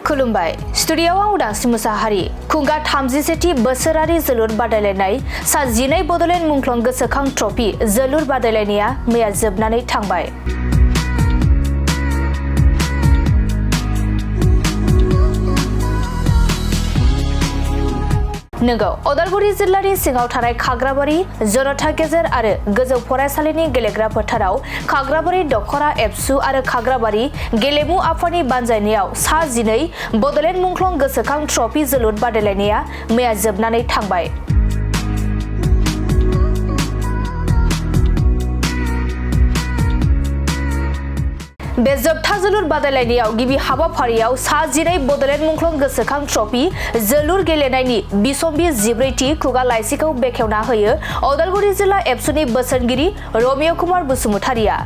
खुलुमबाय स्टुडिय'आव आं उदांस्रि मुसाहारि खुंगा 37थि बोसोरारि जोलुर बादायलायनाय सा 12 बड'लेण्ड मुंख्लं गोसोखां ट्रफी जोलुर बादायलायनाया मैया जोबनानै थांबाय। नंगौ उदालगुरि जिल्लानि सिङाव थानाय खाग्राबारि जनता गेजेर आरो गोजौ फरायसालिनि गेलेग्रा फोथाराव खाग्राबारि दखरा एबसु आरो खाग्राबारि गेलेमु आफादनि बानजायनायाव सा 12 बड'लेण्ड मुंख्लं गोसोखां ट्रफी जोलुर बादायलायनाया मैया जोबनानै थांबाय। बे जोबथा जोलुर बादायलायनायाव गिबि हाबाफारियाव सा 12 बड'लेण्ड मुंख्लं गोसोखां ट्रफी जोलुर गेलेनायनि बिसम्बि 14थि खुगा लाइसिखौ बेखेवना होयो उदालगुरि जिल्ला एबसुनि बोसोनगिरि रमिय कुमार बसुमतारिया।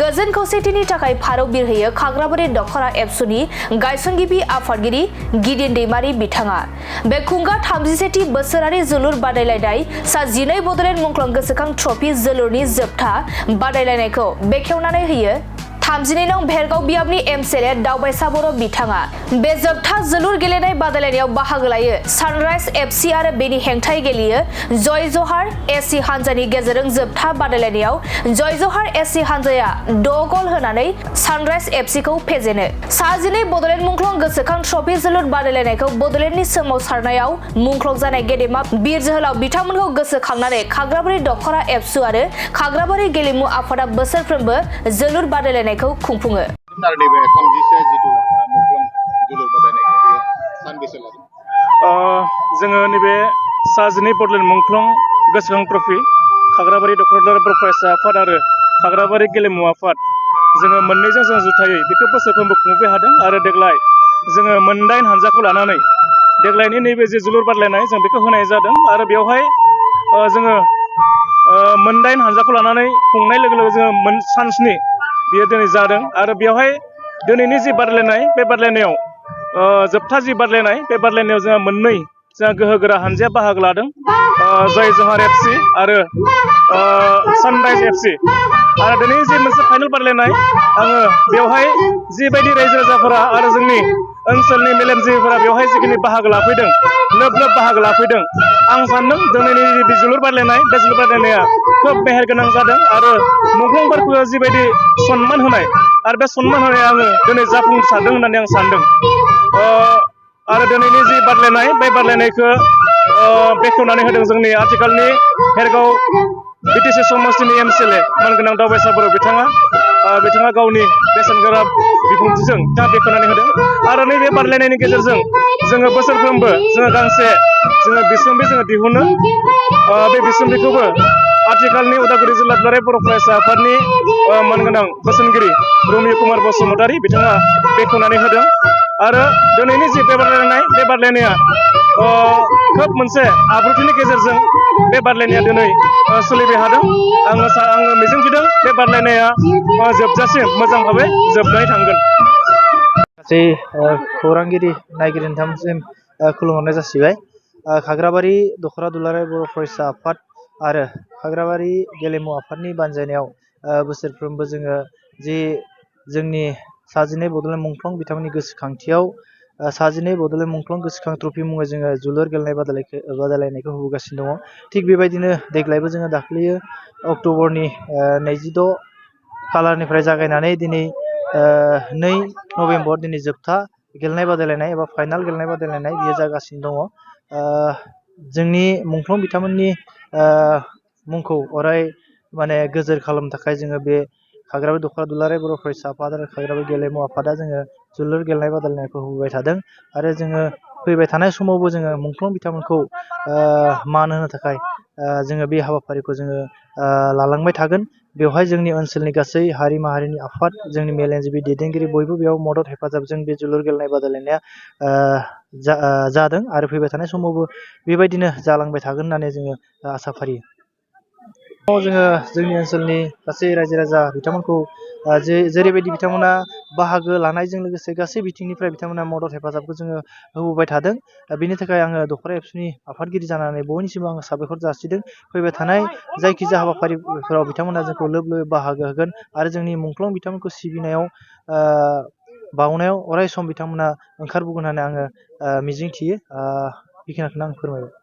गोजोन खौसेथिनि थाखाय फारौ बिरहोयो खाग्राबारि दखरा एबसुनि गायसनगिरि आफादगिरि गिदिन दैमारि बिथाङा। बे खुंगा 37थि बोसोरारि जोलुर बादायलायनाय सा 12 बड'लेण्ड मुंख्लं गोसोखां ट्रफी जोलुरनि जोबथा बादायलायनायखौ बेखेवनानै होयो 32 नं भेरगाव बियाबनि एमएलए दावबायसा बर' बिथाङा। बे जोबथा जोलुर गेलेनाय बादायलायनायाव बाहागो लायो सानराइज एफसि आरो बेनि हेंथायै गेलेयो जय जहार एसि हानजानि गेजेरजों जोबथा बादायलायनायाव जय जहार एसि हानजाया 6 गल होनानै सानराइज एफसिखौ फेजेनो। सा 12 बड'लेण्ड मुंख्लं गोसोखां ट्रफी जोलुर बादायलायनायखौ बड'लेण्डनि सोमावसारनायाव मुंख्लं जानाय गेदेमा बिर जोहोलाव बिथांमोनखौ गोसोखांनानै खाग्राबारि दखरा एबसु आरो खाग्राबारि गेलेमु आफादा बोसोरफ्रोमबो जोलुर बादायलायनाय खुंफुङो। जोङो नैबे सा 12 बड'लेण्ड मुंख्लं गोसोखां ट्रफी खाग्राबारि दखरा बर' फरायसा आफाद आरो खाग्राबारि गेलेमु आफाद जोङो मोननैजों जों जुथायै बेखौ बोसोरफ्रोमबो खुंबाय थादों आरो देग्लाय जोङो मोन9 हानजाखौ लानानै देग्लायनि नैबे जे जोलुर बादायलायनाय जों बेखौ होनाय जादों आरो बेवहाय जोङो मोन9 हानजाखौ लानानै खुंनाय लोगो लोगो जोङो सानस्नि बियो दिनै जादों आरो बेवहाय दिनैनि जि बादायलायनाय बे बादायलायनायाव जोबथा जि बादायलायनाय बे बादायलायनायाव जोंहा मोननै जोंहा गोहोगोरा हानजाया बाहागो लादों जय जहार एफसि आरो सानराइज एफसि आरो दिनै जि मोनसे फाइनाल बादायलायनाय आङो बेवहाय जिबायदि रायजो राजाफोरा आरो जोंनि ओनसोलनि मेलेमजिबिफोरा बेवहाय जिखिनि बाहागो लाफैदों लोब लोब बाहागो लाफैदों आं सानदों दिनैनि बे जोलुर बादायलायनाय बे जोलुर बादायलायनाया खोब मेहेरगोनां जादों आरो मुंख्लंफोरखौ जिबायदि सन्मान होनाय आरो बे सन्मान होनाया आङो दिनै जाफुंसारदों होननानै आं सानदों आरो दिनैनि जि बादायलायनाय बे बादायलायनायखौ बेखेवनानै होदों जोंनि आथिखालनि भेरगाव बिटिसि समस्तिनि एमएलए मानगोनां दावबायसा बर' बिथाङा गावनि बेसेनगोरा बिबुंथिजों बिथाङा बेखेवनानै होदों आरो नैबे बादायलायनायनि गेजेरजों जोङो बोसोरफ्रोमबो जोङो गांसे जोङो बिसम्बि जोङो दिहुनो बे बिसम्बिखौबो आथिखालनि उदालगुरि जिल्ला दुलाराय बर' फरायसा आफादनि मानगोनां बोसोनगिरि रमिय कुमार बसुमतारि बिथाङा बेखेवनानै होदों आरो दिनैनि जि बे बादायलायनाया खोब मोनसे आब्रुथिनि गेजेरजों बे बादायलायनाया दिनै सोलिबाय थादों आङो मिजिंथिदों बे बादायलायनाया जोबजासिम मोजां भाबै जोबनानै थांगोन। गासै खौरांगिरि नायगिरि नोंथांसिम खुलुमहरनाय जासिबाय। खाग्राबारि दखरा दुलाराय बर' फरायसा आफाद आरो खाग्राबारि गेलेमु आफादनि बानजायनायाव बोसोरफ्रोमबो जोङो जि जोंनि सा 12 बड'लेण्ड मुंख्लं बिथांमोननि गोसोखांथियाव सा 12 बड'लेण्ड मुंख्लं गोसोखां ट्रफी मुङै जोङो जोलुर गेलेनाय बादायलायनायखौ होबोगासिनो दङ। थिग बेबायदिनो देग्लायबो जोङो दाख्लैयो अक्ट'बरनि 26 खालारनिफ्राय जागायनानै दिनै 2 नभेम्बर दिनै जोबथा गेलेनाय बादायलायनाय एबा फाइनाल गेलेनाय बादायलायनाय बियो जागासिनो दङ। जोंनि मुंख्लं बिथांमोननि मुंखौ अराय माने गोजोर खालामनो थाखाय जोङो बे खाग्राबारि दखरा दुलाराय बर' फरायसा आफाद आरो खाग्राबारि गेलेमु आफादा जोङो जोलुर गेलेनाय बादायलायनायखौ होबोबाय थादों आरो जोङो फैबाय थानाय समावबो जोङो मुंख्लं बिथांमोनखौ मान होनो थाखाय जोङो बे हाबाफारिखौ जोङो लालांबाय थागोन। बेवहाय जोंनि ओनसोलनि गासै हारि माहारिनि आफाद जोंनि मेलेमजिबि दैदेनगिरि बयबो बेयाव मदद हेफाजाबजों बे जोलुर गेलेनाय बादायलायनाया जादों आरो फैबाय थानाय समावबो बेबायदिनो जालांबाय थागोन होननानै जोङो आसा फारियो। जोङो जोंनि ओनसोलनि गासै रायजो राजा बिथांमोनखौ जेरैबायदि बिथांमोना बाहागो लानायजों लोगोसे गासै बिथिंनिफ्राय बिथांमोना मदद हेफाजाबखौ जोङो होबोबाय थादों। बेनि थाखाय आङो दखरा एबसुनि आफादगिरि जानानै बयनिसिमबो आङो साबायखर जासिदों। फैबाय थानाय जायखिजाया हाबाफारिफोराव बिथांमोना जोंखौ लोब लोब बाहागो होगोन आरो जोंनि मुंख्लं बिथांमोनखौ सिबिनायाव बावनायाव अराय सम बिथांमोना ओंखारबोगोन होननानै आङो मिजिं थियो बेखिनिखौनो आं फोरमायबाय।